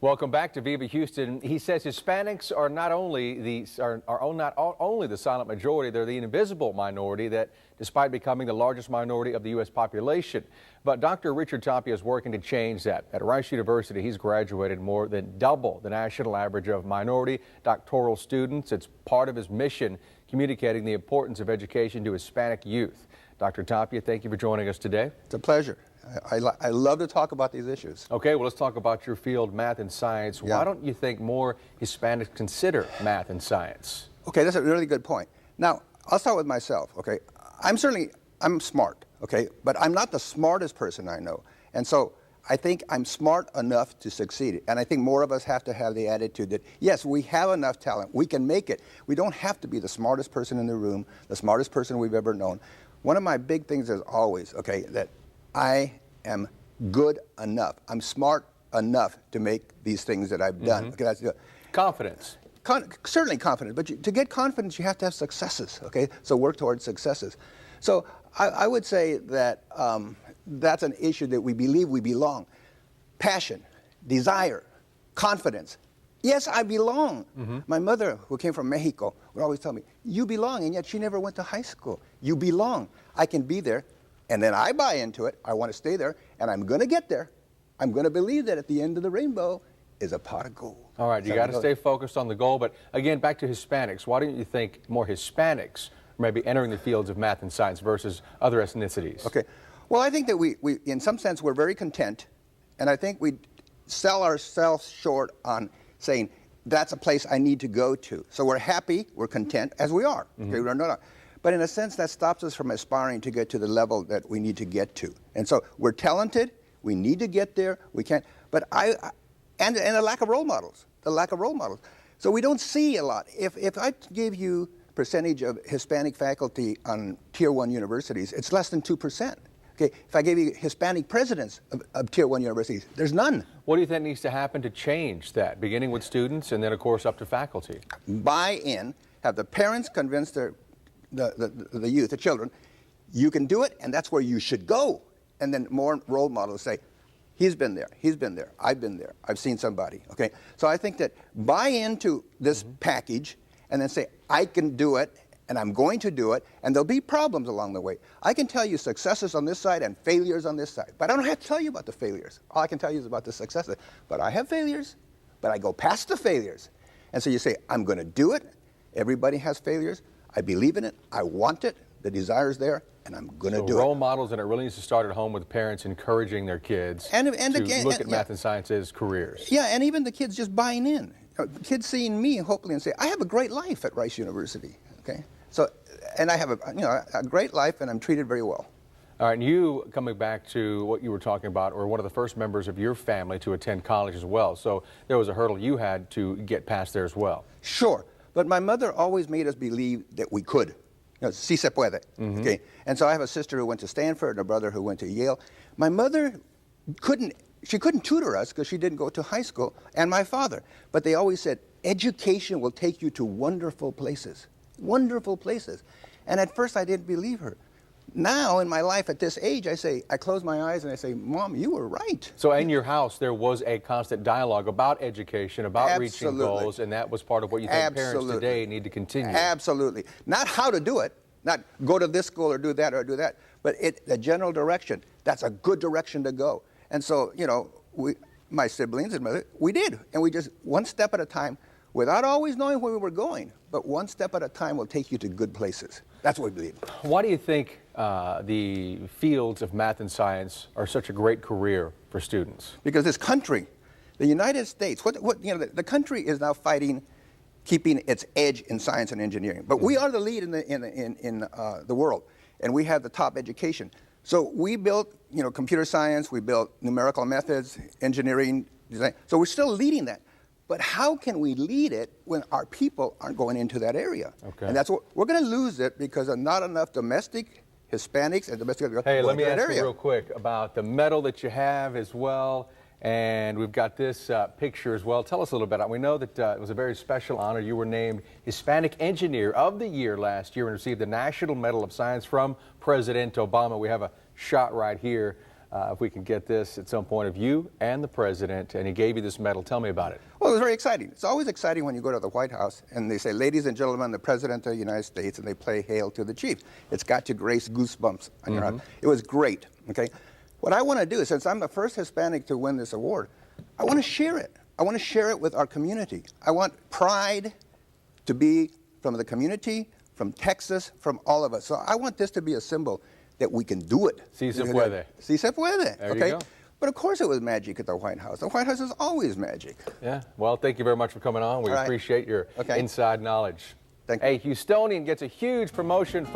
Welcome back to Viva Houston. He says Hispanics are not only the silent majority, they're the invisible minority that, despite becoming the largest minority of the U.S. population. But Dr. Richard Tapia is working to change that. At Rice University, he's graduated more than double the national average of minority doctoral students. It's part of his mission, communicating the importance of education to Hispanic youth. Dr. Tapia, thank you for joining us today. It's a pleasure. I love to talk about these issues. Okay, well, let's talk about your field, math and science. Yeah. Why don't you think more Hispanics consider math and science? Okay, that's a really good point. Now, I'll start with myself, okay? I'm smart, okay? But I'm not the smartest person I know. And so I think I'm smart enough to succeed. And I think more of us have to have the attitude that, yes, we have enough talent. We can make it. We don't have to be the smartest person in the room, the smartest person we've ever known. One of my big things is always, okay, that I am good enough. I'm smart enough to make these things that I've done. Okay, that's Confidence. Certainly confidence, but to get confidence, you have to have successes, okay? So work towards successes. So I would say that that's an issue that we believe we belong. Passion, desire, confidence. Yes, I belong. My mother, who came from Mexico, would always tell me, you belong, and yet she never went to high school. You belong. I can be there, and then I buy into it. I want to stay there, and I'm going to get there. I'm going to believe that at the end of the rainbow is a pot of gold. All right, you got to stay focused on the goal. But again, back to Hispanics. Why don't you think more Hispanics may be entering the fields of math and science versus other ethnicities? Okay. Well, I think that we in some sense, we're very content, and I think we sell ourselves short on saying, that's a place I need to go to. So we're happy, we're content, as we are. Okay, we're not. But in a sense, that stops us from aspiring to get to the level that we need to get to. And so we're talented, we need to get there, we can't. But and the lack of role models, So we don't see a lot. If I gave you percentage of Hispanic faculty on Tier 1 universities, it's less than 2%. Okay, if I gave you Hispanic presidents of Tier 1 universities, there's none. What do you think needs to happen to change that, beginning with students and then, of course, up to faculty? Buy in, have the parents convince the youth, the children, you can do it, and that's where you should go. And then more role models say, he's been there, I've been there, I've seen somebody, okay? So I think that buy into this package and then say, I can do it, and I'm going to do it, and there'll be problems along the way. I can tell you successes on this side and failures on this side, but I don't have to tell you about the failures. All I can tell you is about the successes. But I have failures, but I go past the failures. And so you say, I'm going to do it. Everybody has failures. I believe in it. I want it. The desire's there, and I'm going to do it. Role models, and it really needs to start at home with parents encouraging their kids to look at math and science as careers. Yeah, and even the kids just buying in. Kids seeing me, hopefully, and say, I have a great life at Rice University. Okay. So, and I have a great life, and I'm treated very well. All right, and you, coming back to what you were talking about, were one of the first members of your family to attend college as well. So there was a hurdle you had to get past there as well. Sure, but my mother always made us believe that we could. Si se puede. Okay. And so I have a sister who went to Stanford and a brother who went to Yale. My mother couldn't tutor us because she didn't go to high school, and my father. But they always said, education will take you to wonderful places. Wonderful places. And at first I didn't believe her. Now in my life at this age, I close my eyes and I say, Mom, you were right. So in your house, there was a constant dialogue about education, about reaching goals, and that was part of what you think parents today need to continue. Absolutely. Not how to do it, not go to this school or do that, but the general direction. That's a good direction to go. And so, my siblings and mother, we did. And we just, one step at a time, without always knowing where we were going, but one step at a time will take you to good places. That's what we believe. Why do you think the fields of math and science are such a great career for students? Because this country, the United States, the country is now fighting, keeping its edge in science and engineering. But we are the lead in the world, and we have the top education. So we built, computer science, we built numerical methods, engineering, design. So we're still leading that. But how can we lead it when our people aren't going into that area? Okay. And that's what we're going to lose it because not enough domestic Hispanics and domestic. Hey, let me ask you real quick about the medal that you have as well. And we've got this picture as well. Tell us a little bit. We know that it was a very special honor. You were named Hispanic Engineer of the Year last year and received the National Medal of Science from President Obama. We have a shot right here if we can get this at some point of you and the president, and he gave you this medal. Tell me about it. Well, it was very exciting. It's always exciting when you go to the White House and they say, ladies and gentlemen, the President of the United States, and they play Hail to the Chief. It's got to grace goosebumps on your heart. It was great, okay? What I want to do, since I'm the first Hispanic to win this award, I want to share it. I want to share it with our community. I want pride to be from the community, from Texas, from all of us. So I want this to be a symbol that we can do it. Si se puede. Si se puede. There Okay? you go. But of course it was magic at the White House. The White House is always magic. Yeah. Well, thank you very much for coming on. We All right. appreciate your Okay. inside knowledge. Thank you. A Houstonian gets a huge promotion from